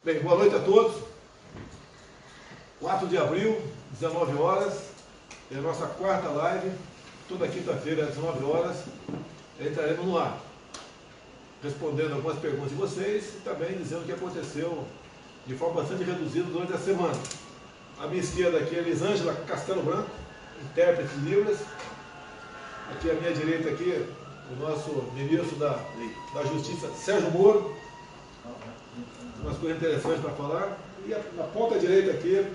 Bem, boa noite a todos. 4 de abril, 19 horas, é a nossa quarta live. Toda quinta-feira, às 19 horas, entraremos no ar, respondendo algumas perguntas de vocês e também dizendo o que aconteceu de forma bastante reduzida durante a semana. À minha esquerda aqui é Elisângela Castelo Branco, intérprete de Libras. Aqui à minha direita aqui, o nosso ministro da Justiça, Sérgio Moro. Umas coisas interessantes para falar. E na ponta direita aqui,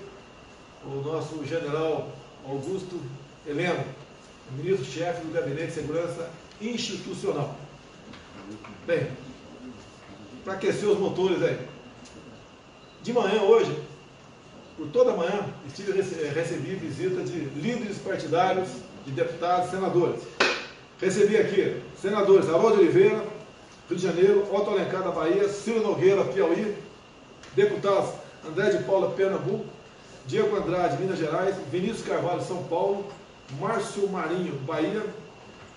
o nosso general Augusto Heleno, ministro-chefe do Gabinete de Segurança Institucional. Bem, para aquecer os motores aí, de manhã hoje, por toda a manhã, recebi visita de líderes partidários, de deputados, senadores. Recebi aqui senadores Harold Oliveira, Rio de Janeiro, Otto Alencar da Bahia, Ciro Nogueira, Piauí, deputados André de Paula, Pernambuco, Diego Andrade, Minas Gerais, Vinícius Carvalho, São Paulo, Márcio Marinho, Bahia,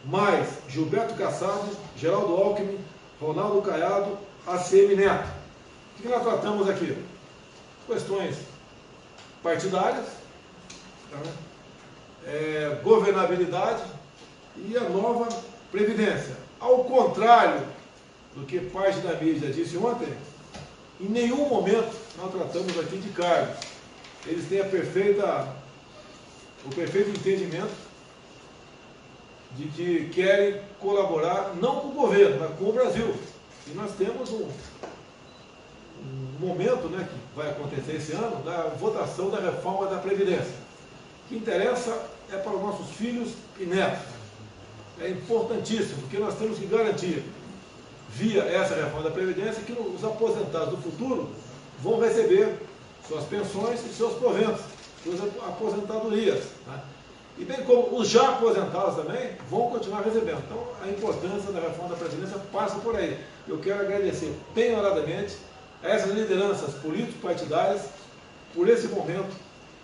mais Gilberto Kassab, Geraldo Alckmin, Ronaldo Caiado, ACM Neto. O que nós tratamos aqui? Questões partidárias, governabilidade e a nova Previdência. Ao contrário do que parte da mídia disse ontem, em nenhum momento nós tratamos aqui de cargos. Eles têm o perfeito entendimento de que querem colaborar não com o governo, mas com o Brasil. E nós temos um momento, né, que vai acontecer esse ano, da votação da reforma da Previdência. O que interessa é para os nossos filhos e netos. É importantíssimo, porque nós temos que garantir, via essa reforma da Previdência, que os aposentados do futuro vão receber suas pensões e seus proventos, suas aposentadorias. Né? E bem como os já aposentados também vão continuar recebendo. Então, a importância da reforma da Previdência passa por aí. Eu quero agradecer penhoradamente a essas lideranças político-partidárias por esse momento.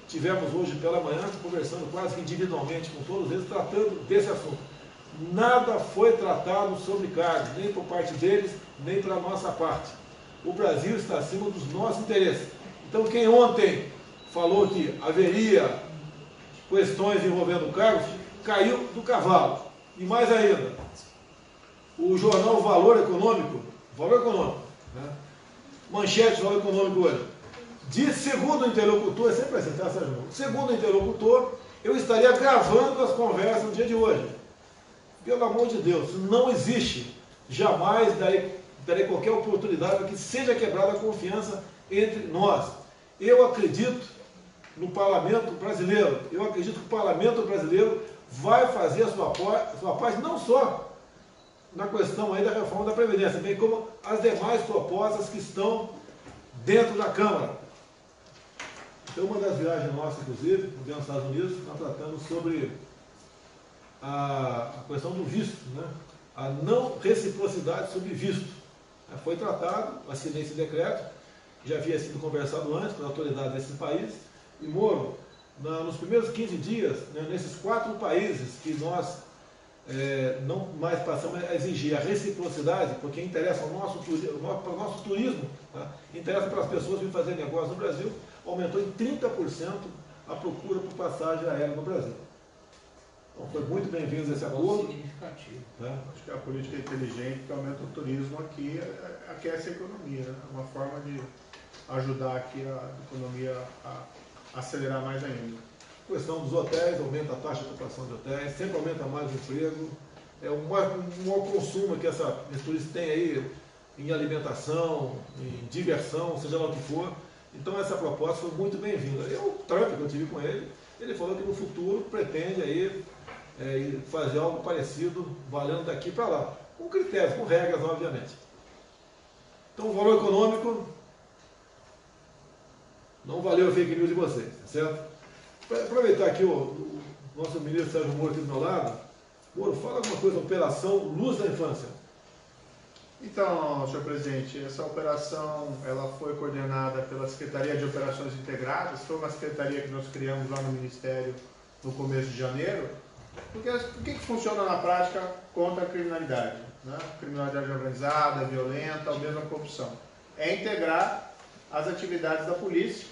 Tivemos hoje pela manhã, conversando quase que individualmente com todos eles, tratando desse assunto. Nada foi tratado sobre cargos, nem por parte deles, nem pela nossa parte. O Brasil está acima dos nossos interesses. Então, quem ontem falou que haveria questões envolvendo cargos, caiu do cavalo. E mais ainda, o jornal Valor Econômico, né? Manchete Valor Econômico hoje, diz, segundo o interlocutor, é sempre assim, tá, Sérgio? Segundo o interlocutor, eu estaria gravando as conversas no dia de hoje. Pelo amor de Deus, não existe, jamais darei qualquer oportunidade para que seja quebrada a confiança entre nós. Eu acredito no parlamento brasileiro, eu acredito que o parlamento brasileiro vai fazer a sua parte, não só na questão aí da reforma da Previdência, bem como as demais propostas que estão dentro da Câmara. Então, uma das viagens nossas, inclusive, no Estados Unidos, nós tratamos sobre a questão do visto, né? A não reciprocidade sobre visto. Foi tratado, assinei esse decreto, já havia sido conversado antes com as autoridades desses países, e Moro, nos primeiros 15 dias, né, nesses 4 países que nós não mais passamos a exigir a reciprocidade, porque interessa para o nosso turismo, tá? Interessa para as pessoas virem fazer negócio no Brasil, aumentou em 30% a procura por passagem aérea no Brasil. Então, foi muito bem-vindo esse acordo. Significativo. Né? Acho que é a política inteligente que aumenta o turismo aqui, aquece a economia. Né? Uma forma de ajudar aqui a economia a acelerar mais ainda. A questão dos hotéis, aumenta a taxa de ocupação de hotéis, sempre aumenta mais o emprego. É um maior consumo que esses turistas têm aí em alimentação, em diversão, seja lá o que for. Então essa proposta foi muito bem-vinda. O Trump, que eu tive com ele, ele falou que no futuro pretende aí fazer algo parecido, valendo daqui para lá, com critérios, com regras, obviamente. Então, o valor econômico não valeu a fake news de vocês, tá certo? Para aproveitar aqui o nosso ministro Sérgio Moro aqui do meu lado, Moro, fala alguma coisa da Operação Luz da Infância. Então, senhor presidente, essa operação ela foi coordenada pela Secretaria de Operações Integradas, foi uma secretaria que nós criamos lá no Ministério no começo de janeiro. Porque o que funciona na prática contra a criminalidade? Né? Criminalidade organizada, violenta, ou mesmo a corrupção. É integrar as atividades da polícia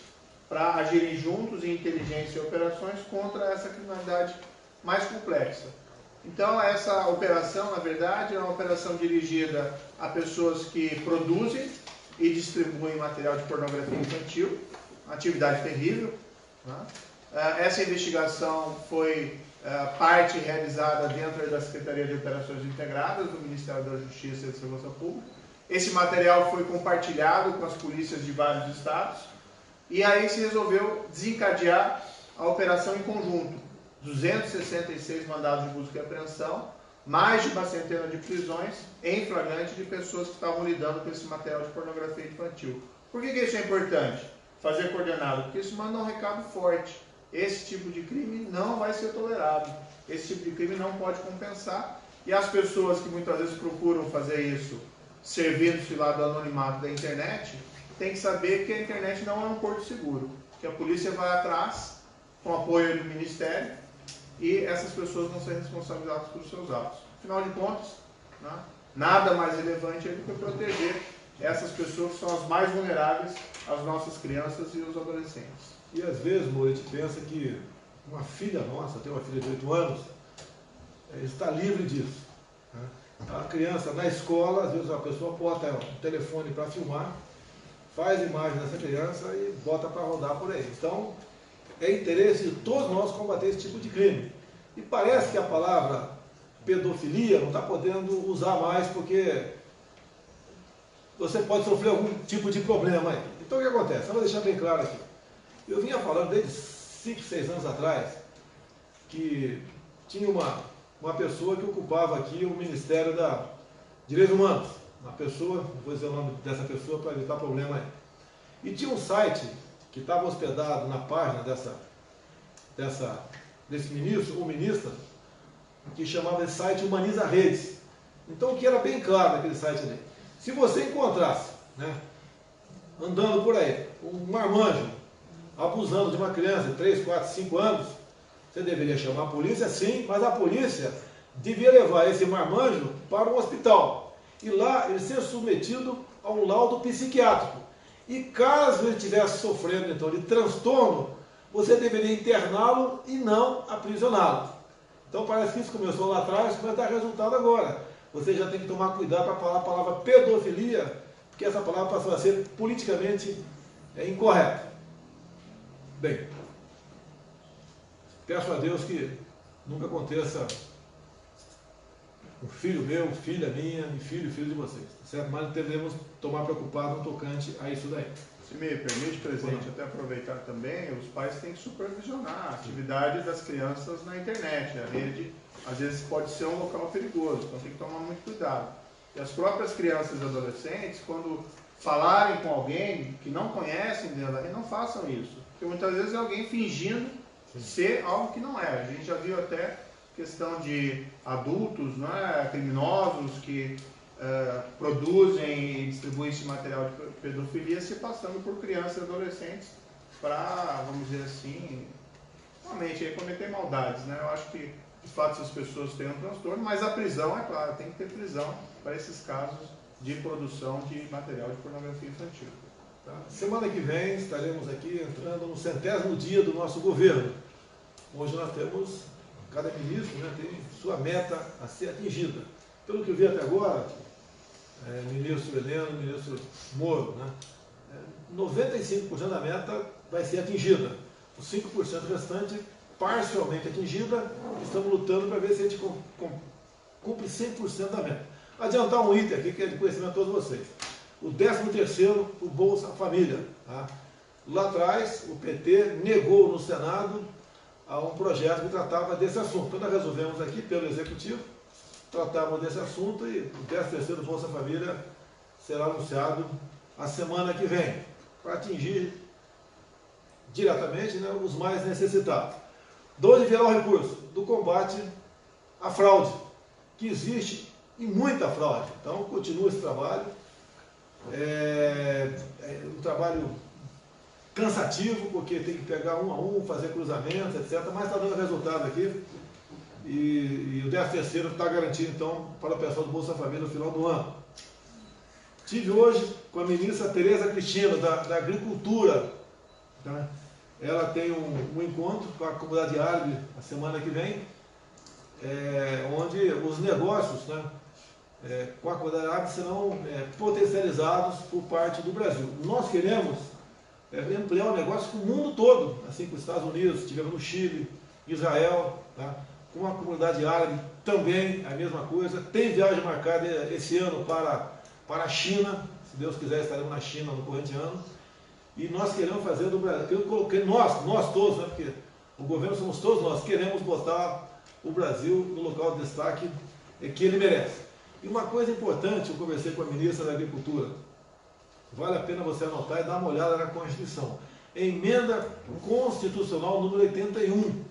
para agirem juntos em inteligência e operações contra essa criminalidade mais complexa. Então, essa operação, na verdade, é uma operação dirigida a pessoas que produzem e distribuem material de pornografia infantil, uma atividade terrível, né? Essa investigação foi parte realizada dentro da Secretaria de Operações Integradas do Ministério da Justiça e da Segurança Pública. Esse material foi compartilhado com as polícias de vários estados e aí se resolveu desencadear a operação em conjunto. 266 mandados de busca e apreensão, mais de uma centena de prisões em flagrante de pessoas que estavam lidando com esse material de pornografia infantil. Por que isso é importante? Fazer coordenado, porque isso manda um recado forte. Esse tipo de crime não vai ser tolerado. Esse tipo de crime não pode compensar. E as pessoas que muitas vezes procuram fazer isso, servindo-se lá do anonimato da internet, tem que saber que a internet não é um porto seguro. Que a polícia vai atrás, com apoio do Ministério, e essas pessoas vão ser responsabilizadas por seus atos. Afinal de contas, né, nada mais relevante do que proteger essas pessoas que são as mais vulneráveis, as nossas crianças e os adolescentes. E às vezes, Moura, a gente pensa que uma filha nossa, tem uma filha de 8 anos, está livre disso. Né? A criança na escola, às vezes a pessoa bota um telefone para filmar, faz imagem dessa criança e bota para rodar por aí. Então, é interesse de todos nós combater esse tipo de crime. E parece que a palavra pedofilia não está podendo usar mais porque você pode sofrer algum tipo de problema aí. Então o que acontece? Eu vou deixar bem claro aqui. Eu vinha falando desde 5, 6 anos atrás que tinha uma pessoa que ocupava aqui o Ministério da Direitos Humanos. Uma pessoa, não vou dizer o nome dessa pessoa para evitar problema aí. E tinha um site que estava hospedado na página desse ministro ou ministra, que chamava esse site Humaniza Redes. Então, o que era bem claro naquele site ali? Se você encontrasse, né, andando por aí, um marmanjo abusando de uma criança de 3, 4, 5 anos, você deveria chamar a polícia, sim, mas a polícia devia levar esse marmanjo para um hospital. E lá ele ser submetido a um laudo psiquiátrico. E caso ele estivesse sofrendo, então, de transtorno, você deveria interná-lo e não aprisioná-lo. Então parece que isso começou lá atrás, mas dá resultado agora. Você já tem que tomar cuidado para falar a palavra pedofilia, porque essa palavra passou a ser politicamente incorreta. Bem, peço a Deus que nunca aconteça um filho meu, filha minha, e filho de vocês, certo? Mas devemos tomar preocupado no tocante a isso daí. Se me permite, presidente, até aproveitar também, os pais têm que supervisionar a atividade das crianças na internet. A rede, às vezes, pode ser um local perigoso, então tem que tomar muito cuidado. E as próprias crianças e adolescentes, quando falarem com alguém que não conhecem dela, não façam isso. Porque muitas vezes é alguém fingindo ser algo que não é. A gente já viu até questão de adultos, não é, criminosos que produzem e distribuem esse material de pedofilia se passando por crianças e adolescentes para, vamos dizer assim, realmente cometer maldades, né? Eu acho que de fato essas pessoas têm um transtorno, mas a prisão, é claro, tem que ter prisão para esses casos de produção de material de pornografia infantil. Tá? Semana que vem estaremos aqui entrando no 100º dia do nosso governo. Hoje nós temos, cada ministro, né, tem sua meta a ser atingida. Pelo que eu vi até agora, ministro Heleno, ministro Moro, né, 95% da meta vai ser atingida. Os 5% restante, parcialmente atingida, estamos lutando para ver se a gente cumpre 100% da meta. Adiantar um item aqui que é de conhecimento de todos vocês. O 13º, o Bolsa Família. Tá? Lá atrás, o PT negou no Senado um projeto que tratava desse assunto. Então nós resolvemos aqui, pelo Executivo, tratarmos desse assunto e o 13º Bolsa Família será anunciado a semana que vem, para atingir diretamente, né, os mais necessitados. De onde virá o recurso? Do combate à fraude, que existe e muita fraude. Então continua esse trabalho, um trabalho cansativo, porque tem que pegar um a um, fazer cruzamentos, etc. Mas está dando resultado aqui. E o 13º está garantido, então, para o pessoal do Bolsa Família no final do ano. Tive hoje, com a ministra Tereza Cristina, da Agricultura. Tá? Ela tem um encontro com a comunidade árabe a semana que vem, onde os negócios, né, com a comunidade árabe serão potencializados por parte do Brasil. Nós queremos ampliar o negócio com o mundo todo, assim com os Estados Unidos, estivemos no Chile, Israel, tá? Com a comunidade árabe também a mesma coisa. Tem viagem marcada esse ano para a China, se Deus quiser estaremos na China no corrente ano. E nós queremos fazer do Brasil, nós todos, né, porque o governo somos todos nós, queremos botar o Brasil no local de destaque que ele merece. E uma coisa importante, eu conversei com a ministra da Agricultura, vale a pena você anotar e dar uma olhada na Constituição. Emenda Constitucional número 81,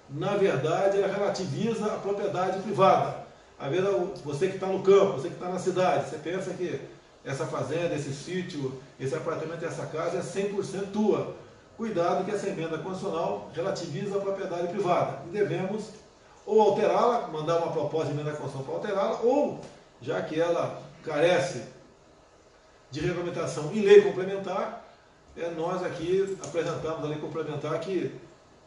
na verdade, ela relativiza a propriedade privada. Às vezes, você que está no campo, você que está na cidade, você pensa que essa fazenda, esse sítio, esse apartamento, essa casa é 100% tua. Cuidado que essa emenda constitucional relativiza a propriedade privada. E devemos ou alterá-la, mandar uma proposta de emenda constitucional para alterá-la, ou, já que ela carece de regulamentação e lei complementar, nós aqui apresentamos a lei complementar que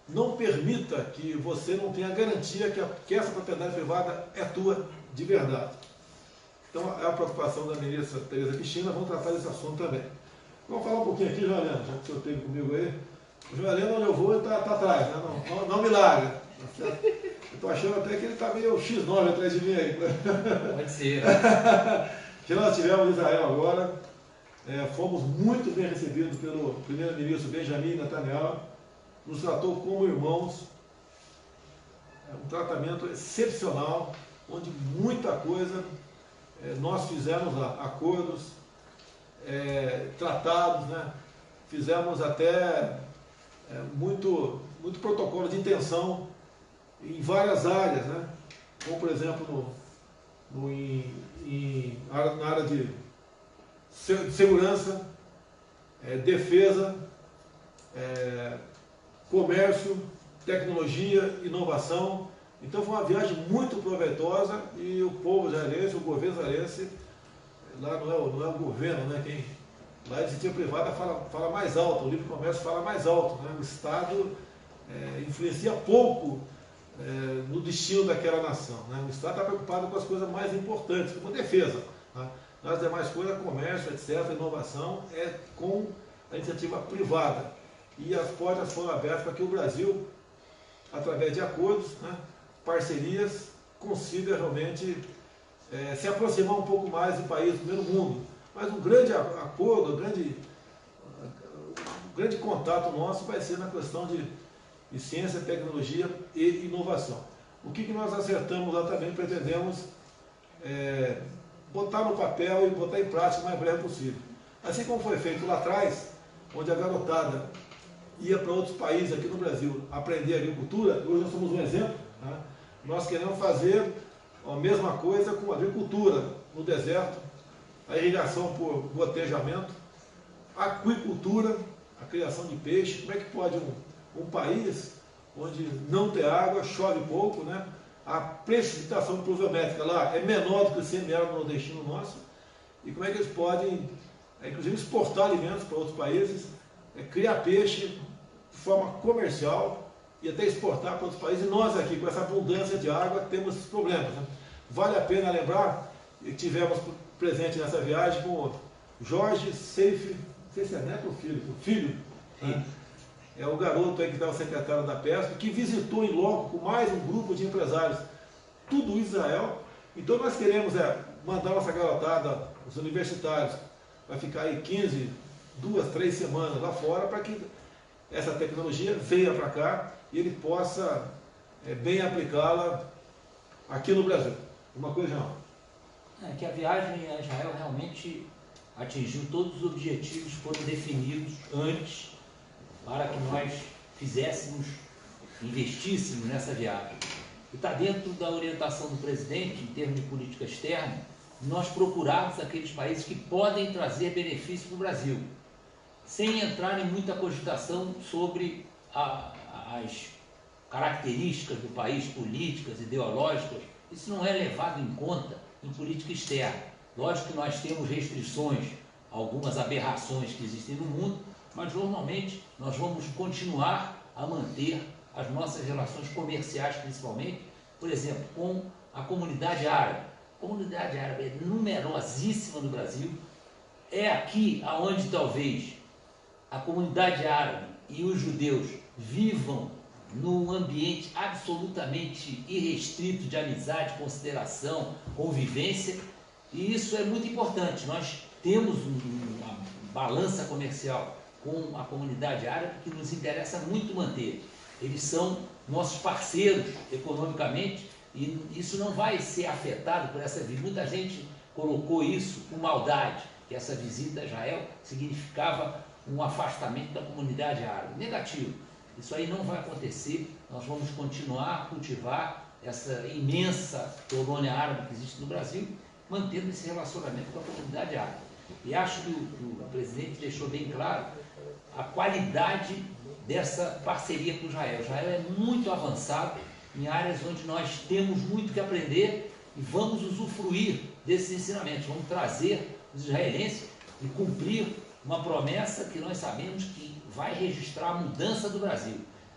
não permita que você não tenha garantia que essa propriedade privada é tua de verdade. Então, é a preocupação da ministra Tereza Cristina, vamos tratar desse assunto também. Vamos falar um pouquinho aqui, João Heleno, já que o senhor esteve comigo aí. O João Heleno, onde eu vou, ele está atrás, né? Não me larga. Tá, eu estou achando até que ele está meio X9 atrás de mim aí. Pode ser. Que nós tivemos em Israel agora, fomos muito bem recebidos pelo primeiro-ministro Benjamin Netanyahu, nos tratou como irmãos, um tratamento excepcional, onde muita coisa nós fizemos lá, acordos, tratados, né? Fizemos até muito protocolo de intenção em várias áreas, né? Como por exemplo na área de segurança, defesa, comércio, tecnologia, inovação. Então foi uma viagem muito proveitosa e o povo israelense, o governo israelense, lá não é o governo, né? Lá a iniciativa privada fala mais alto, o livre comércio fala mais alto, né? O Estado influencia pouco no destino daquela nação, né? O Estado está preocupado com as coisas mais importantes, como a defesa, né? Nas demais coisas, comércio, etc., inovação, com a iniciativa privada. E as portas foram abertas para que o Brasil, através de acordos, né, parcerias, consiga realmente se aproximar um pouco mais do país do primeiro mundo. Mas um grande acordo, um grande contato nosso vai ser na questão de ciência, tecnologia e inovação. O que nós acertamos lá também, pretendemos botar no papel e botar em prática o mais breve possível. Assim como foi feito lá atrás, onde a garotada ia para outros países aqui no Brasil aprender agricultura, hoje nós somos um exemplo, né? Nós queremos fazer a mesma coisa com a agricultura no deserto, a irrigação por gotejamento, a aquicultura, a criação de peixe. Como é que pode um país onde não tem água, chove pouco, né? A precipitação pluviométrica lá é menor do que o semiárido nordestino nosso, e como é que eles podem, inclusive, exportar alimentos para outros países, criar peixe de forma comercial e até exportar para outros países. E nós aqui, com essa abundância de água, temos esses problemas, né? Vale a pena lembrar que tivemos presente nessa viagem com o Jorge Seife, não sei se é neto ou filho, né? É o garoto aí que estava secretário da pesca, que visitou em loco com mais um grupo de empresários, tudo Israel. Então nós queremos mandar nossa garotada, os universitários, vai ficar aí 15, 2, 3 semanas lá fora, para que essa tecnologia venha para cá e ele possa bem aplicá-la aqui no Brasil. Uma coisa não. É que a viagem a Israel realmente atingiu todos os objetivos que foram definidos antes para que nós investíssemos nessa viagem. E está dentro da orientação do presidente, em termos de política externa, nós procurarmos aqueles países que podem trazer benefício para o Brasil, sem entrar em muita cogitação sobre as características do país, políticas, ideológicas. Isso não é levado em conta em política externa. Lógico que nós temos restrições algumas aberrações que existem no mundo, mas normalmente nós vamos continuar a manter as nossas relações comerciais, principalmente, por exemplo, com a comunidade árabe. A comunidade árabe é numerosíssima no Brasil, é aqui aonde talvez a comunidade árabe e os judeus vivam num ambiente absolutamente irrestrito de amizade, consideração, convivência, e isso é muito importante. Nós temos uma balança comercial com a comunidade árabe que nos interessa muito manter. Eles são nossos parceiros economicamente e isso não vai ser afetado por essa visita. Muita gente colocou isso com maldade, que essa visita a Israel significava um afastamento da comunidade árabe. Negativo. Isso aí não vai acontecer. Nós vamos continuar a cultivar essa imensa colônia árabe que existe no Brasil, mantendo esse relacionamento com a comunidade árabe. E acho que o presidente deixou bem claro a qualidade dessa parceria com Israel. Israel é muito avançado em áreas onde nós temos muito que aprender e vamos usufruir desses ensinamentos. Vamos trazer os israelenses e cumprir uma promessa que nós sabemos que vai registrar a mudança do Brasil.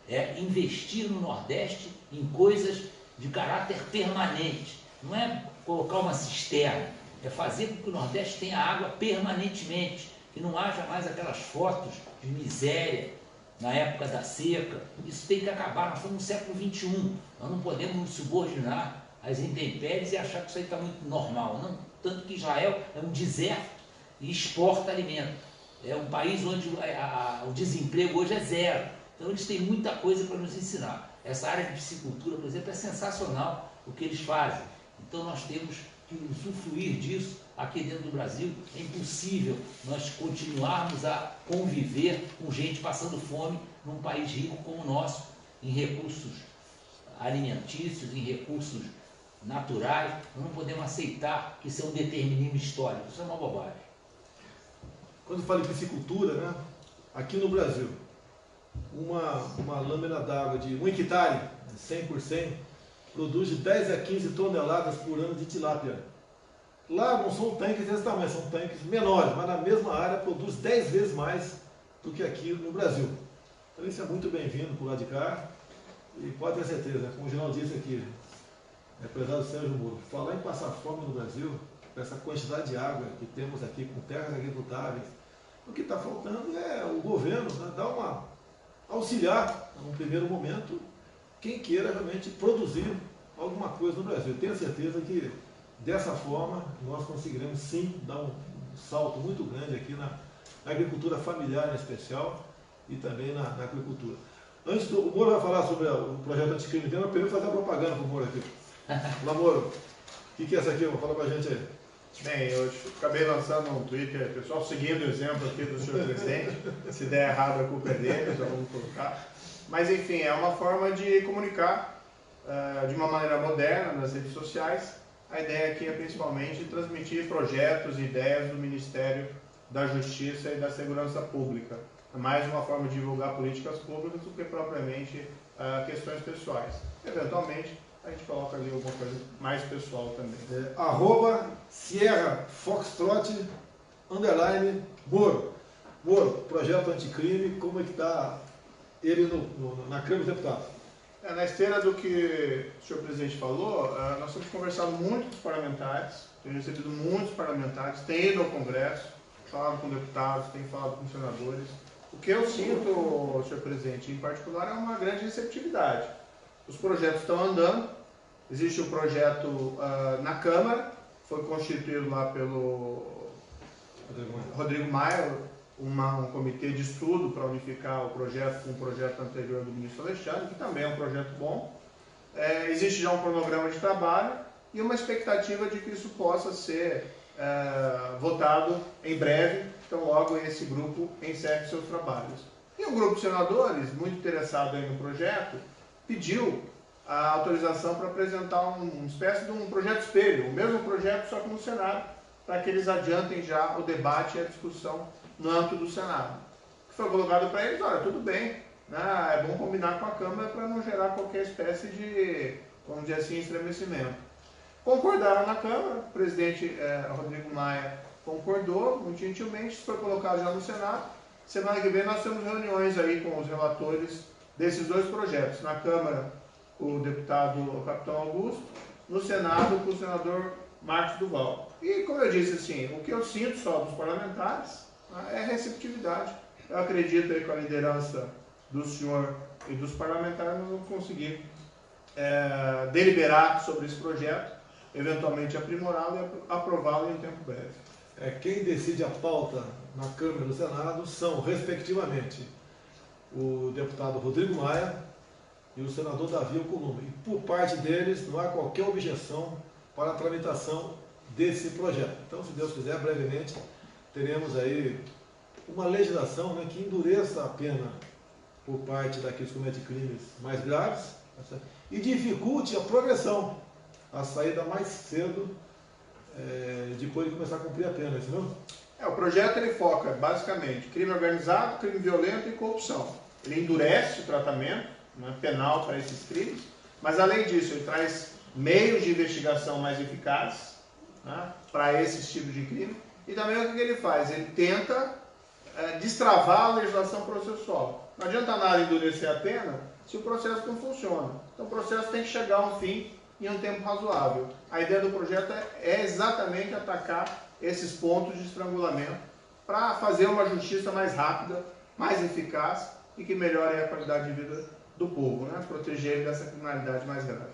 É investir no Nordeste em coisas de caráter permanente. Não é colocar uma cisterna, é fazer com que o Nordeste tenha água permanentemente, que não haja mais aquelas fotos de miséria na época da seca. Isso tem que acabar. Nós estamos no século XXI, nós não podemos nos subordinar às intempéries e achar que isso aí está muito normal. Não. Tanto que Israel é um deserto e exporta alimento. É um país onde o desemprego hoje é zero. Então eles têm muita coisa para nos ensinar. Essa área de piscicultura, por exemplo, é sensacional o que eles fazem. Então nós temos que usufruir disso aqui dentro do Brasil. É impossível nós continuarmos a conviver com gente passando fome num país rico como o nosso, em recursos alimentícios, em recursos naturais. Nós não podemos aceitar que isso é um determinismo histórico. Isso é uma bobagem. Quando fala em piscicultura, né, aqui no Brasil, uma lâmina d'água de 1 hectare, 100%, produz de 10 a 15 toneladas por ano de tilápia. Lá não são tanques desse tamanho, são tanques menores, mas na mesma área produz 10 vezes mais do que aqui no Brasil. Então isso é muito bem-vindo por lá de cá e pode ter certeza, como o Geraldo disse aqui, empresário Sérgio Moro, falar em passar fome no Brasil, com essa quantidade de água que temos aqui, com terras agricultáveis, o que está faltando é o governo, né, dar uma auxiliar, num primeiro momento, quem queira realmente produzir alguma coisa no Brasil. Eu tenho certeza que dessa forma nós conseguiremos sim dar um salto muito grande aqui na agricultura familiar em especial e também na agricultura. Antes o Moro vai falar sobre o projeto anticrime dele, eu queria fazer a propaganda para o Moro aqui. Olá, Moro, o que é essa aqui? Fala para a gente aí. Bem, eu acabei lançando um Twitter, pessoal, seguindo o exemplo aqui do senhor presidente. Se der errado, a culpa é dele, já vamos colocar. Mas, enfim, é uma forma de comunicar de uma maneira moderna nas redes sociais. A ideia aqui é principalmente transmitir projetos e ideias do Ministério da Justiça e da Segurança Pública. É mais uma forma de divulgar políticas públicas do que propriamente questões pessoais. Eventualmente, a gente coloca ali alguma coisa mais pessoal também. @Sierra Foxtrot _Moro. Moro, projeto anticrime, como é que está ele na Câmara dos Deputados? Na esteira do que o senhor presidente falou, nós temos conversado muito com os parlamentares, temos recebido muitos parlamentares, tem ido ao Congresso, falado com deputados, tem falado com senadores. O que eu sinto, senhor presidente, em particular, é uma grande receptividade. Os projetos estão andando, existe um projeto na Câmara, foi constituído lá pelo Rodrigo Maia, um comitê de estudo para unificar o projeto com o projeto anterior do ministro Alexandre, que também é um projeto bom. Existe já um cronograma de trabalho e uma expectativa de que isso possa ser votado em breve, então logo esse grupo encerre seus trabalhos. E um grupo de senadores, muito interessado aí no projeto, pediu a autorização para apresentar uma espécie de um projeto espelho, o mesmo projeto só que no Senado, para que eles adiantem já o debate e a discussão no âmbito do Senado. O que foi colocado para eles, olha, tudo bem, né? É bom combinar com a Câmara para não gerar qualquer espécie de, vamos dizer assim, estremecimento. Concordaram na Câmara, o presidente Rodrigo Maia concordou, muito gentilmente, foi colocado já no Senado. Semana que vem nós temos reuniões aí com os relatores desses dois projetos. Na Câmara, o deputado Capitão Augusto, no Senado, com o senador Marcos Duval. E, como eu disse, assim, o que eu sinto só dos parlamentares é receptividade. Eu acredito aí com a liderança do senhor e dos parlamentares nós vamos conseguir deliberar sobre esse projeto, eventualmente aprimorá-lo e aprová-lo em tempo breve. Quem decide a pauta na Câmara e no Senado são, respectivamente, o deputado Rodrigo Maia e o senador Davi Alcolumbre. E por parte deles não há qualquer objeção para a tramitação desse projeto. Então, se Deus quiser, brevemente teremos aí uma legislação, né, que endureça a pena por parte daqueles que cometem crimes mais graves e dificulte a progressão, a saída mais cedo depois de começar a cumprir a pena, entendeu? O projeto ele foca basicamente crime organizado, crime violento e corrupção. Ele endurece o tratamento, né, penal para esses crimes, mas além disso ele traz meios de investigação mais eficazes, né, para esses tipos de crime. E também o que ele faz? Ele tenta destravar a legislação processual. Não adianta nada endurecer a pena se o processo não funciona. Então o processo tem que chegar a um fim em um tempo razoável. A ideia do projeto é exatamente atacar esses pontos de estrangulamento para fazer uma justiça mais rápida, mais eficaz e que melhore a qualidade de vida do povo, né? Proteger ele dessa criminalidade mais grave.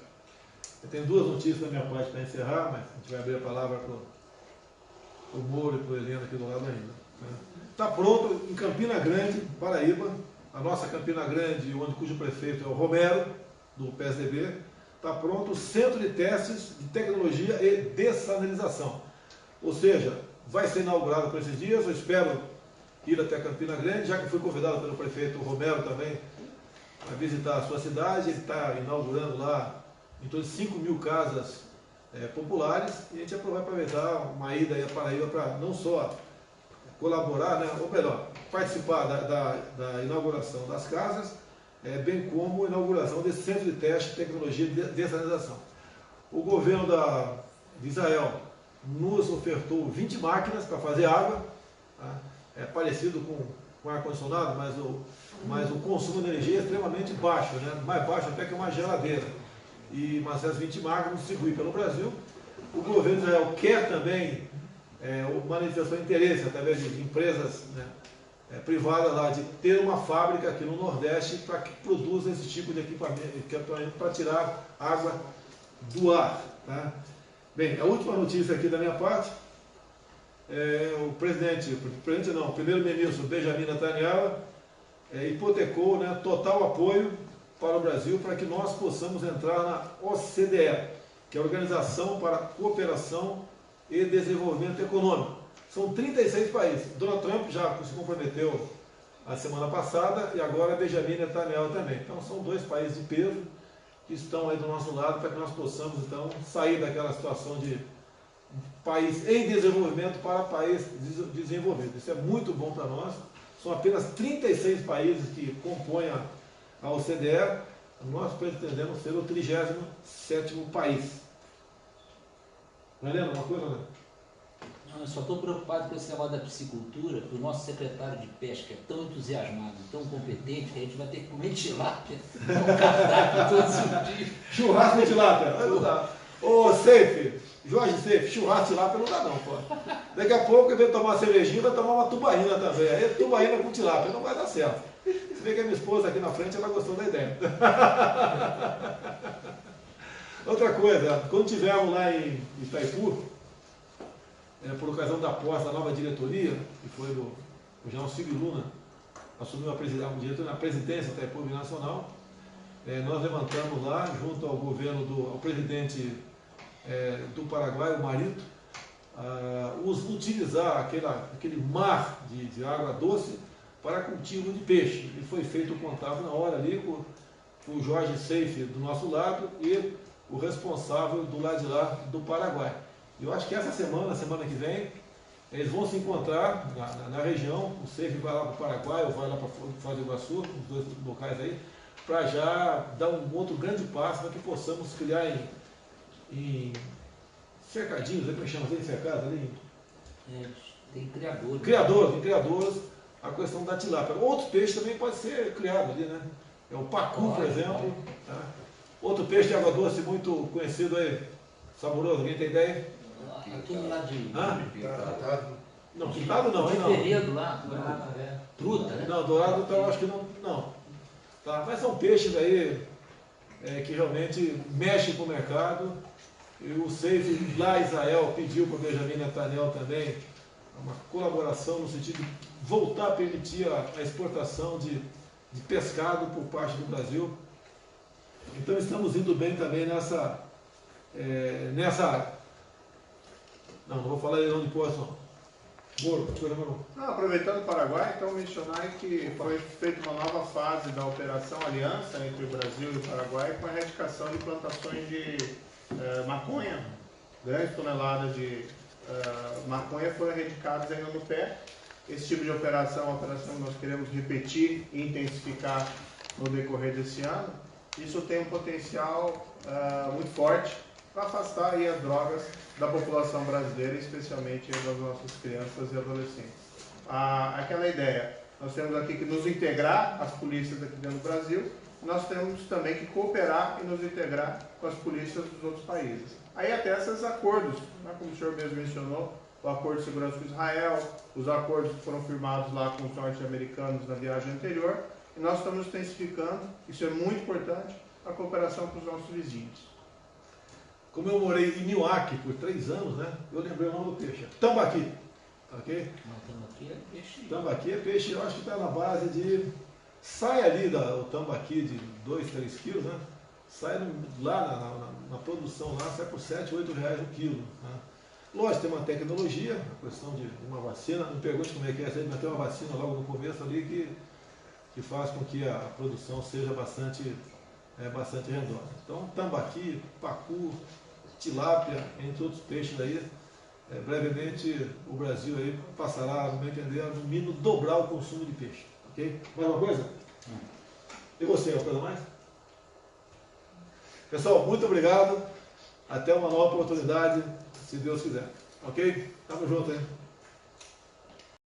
Eu tenho duas notícias da minha parte para encerrar, mas a gente vai abrir a palavra para o Moro e para o Helena aqui do lado ainda. Está pronto em Campina Grande, Paraíba, a nossa Campina Grande, cujo prefeito é o Romero, do PSDB. Está pronto o Centro de Testes de Tecnologia e Dessalinização. Ou seja, vai ser inaugurado por esses dias. Eu espero ir até Campina Grande, já que fui convidado pelo prefeito Romero também a visitar a sua cidade. Ele está inaugurando lá em torno de 5.000 casas populares, e a gente vai aproveitar uma ida aí a Paraíba para não só colaborar, né, ou melhor, participar da inauguração das casas, bem como a inauguração desse centro de teste de tecnologia de dessalinização. O governo de Israel nos ofertou 20 máquinas para fazer água, tá? É parecido com ar-condicionado, mas o consumo de energia é extremamente baixo, né? Mais baixo até que uma geladeira. Mas essas 20 máquinas distribuídas pelo Brasil. O governo de Israel quer também manifestou interesse através de empresas, né, privadas lá, de ter uma fábrica aqui no Nordeste para que produza esse tipo de equipamento para tirar água do ar. Tá? Bem, a última notícia aqui da minha parte, o primeiro-ministro Benjamin Netanyahu hipotecou, né, total apoio para o Brasil para que nós possamos entrar na OCDE, que é a Organização para a Cooperação e Desenvolvimento Econômico. São 36 países. Donald Trump já se comprometeu a semana passada e agora Benjamin Netanyahu também. Então são dois países de peso que estão aí do nosso lado para que nós possamos então sair daquela situação de país em desenvolvimento para país desenvolvido. Isso é muito bom para nós. São apenas 36 países que compõem a OCDE. Nós pretendemos ser o 37º país. Helena, uma coisa, né? Não, eu só estou preocupado com esse negócio da piscicultura, que o nosso secretário de pesca é tão entusiasmado, tão competente, que a gente vai ter que comer tilápia no cardápio todos os dias. Churrasco de tilápia? Não dá. Ô, Jorge Seife, churrasco de tilápia não dá não, pô. Daqui a pouco, em vez de tomar uma cervejinha, vai tomar uma tubaína também. Aí tubaína com tilápia, não vai dar certo. Você vê que a minha esposa aqui na frente, ela gostou da ideia. Outra coisa, quando estivermos lá em Itaipu, por ocasião da posse da nova diretoria, que foi o general Silvio Luna, assumiu a diretoria na presidência da Itaipu Nacional, nós levantamos lá, junto ao governo ao presidente do Paraguai, o Marito, utilizar aquele mar de água doce para cultivo de peixe. E foi feito o contato na hora ali com o Jorge Seife do nosso lado e o responsável do lado de lá do Paraguai. Eu acho que essa semana que vem, eles vão se encontrar na região. O Seife vai lá para o Paraguai, ou vai lá para Foz do Iguaçu, os dois locais aí, para já dar um outro grande passo para que possamos criar em cercadinhos, como é que chama ali, cercados ali? Tem criadores. Criadores, a questão da tilápia. Outros peixes também pode ser criado ali, né? É o pacu, por exemplo. Tá? Outro peixe de água doce muito conhecido aí, saboroso, alguém tem ideia? Aquele lá de... Não, pintado não, hein? De Penedo lá, truta, né? Não, dourado então, eu acho que não. Tá? Mas são peixes aí que realmente mexem com o mercado. E o Seif lá em Israel pediu para o Benjamin Netanyahu também uma colaboração no sentido de voltar a permitir a exportação de pescado por parte do Brasil. Então estamos indo bem também nessa área. Não vou falar em nome de posto, não. Aproveitando o Paraguai, então mencionar que foi feita uma nova fase da Operação Aliança entre o Brasil e o Paraguai com a erradicação de plantações de maconha. Grandes toneladas de maconha foram erradicadas ainda no pé. Esse tipo de operação é uma operação que nós queremos repetir e intensificar no decorrer desse ano. Isso tem um potencial muito forte para afastar aí as drogas da população brasileira, especialmente das nossas crianças e adolescentes. Aquela ideia, nós temos aqui que nos integrar às polícias aqui dentro do Brasil, nós temos também que cooperar e nos integrar com as polícias dos outros países. Aí até esses acordos, né, como o senhor mesmo mencionou, o acordo de segurança com Israel, os acordos que foram firmados lá com os norte-americanos na viagem anterior, e nós estamos intensificando, isso é muito importante, a cooperação com os nossos vizinhos. Como eu morei em Niuaque por 3 anos, né? Eu lembrei o nome do peixe. Tambaqui. Ok? Não, tambaqui é peixe. Tambaqui é peixe, eu acho que está na base de. Sai ali o tambaqui de 2, 3 quilos, né? Sai lá na produção, lá sai por 7, 8 reais o quilo. Né? Lógico, tem uma tecnologia, a questão de uma vacina. Não pergunte como é que é, mas tem uma vacina logo no começo ali que faz com que a produção seja bastante rendosa. Então, tambaqui, pacu, tilápia, entre outros peixes aí, brevemente o Brasil aí passará, no meu entender, a no mínimo dobrar o consumo de peixe. Ok? Mais uma coisa? E você, uma coisa mais? Pessoal, muito obrigado. Até uma nova oportunidade, se Deus quiser. Ok? Tamo junto, hein?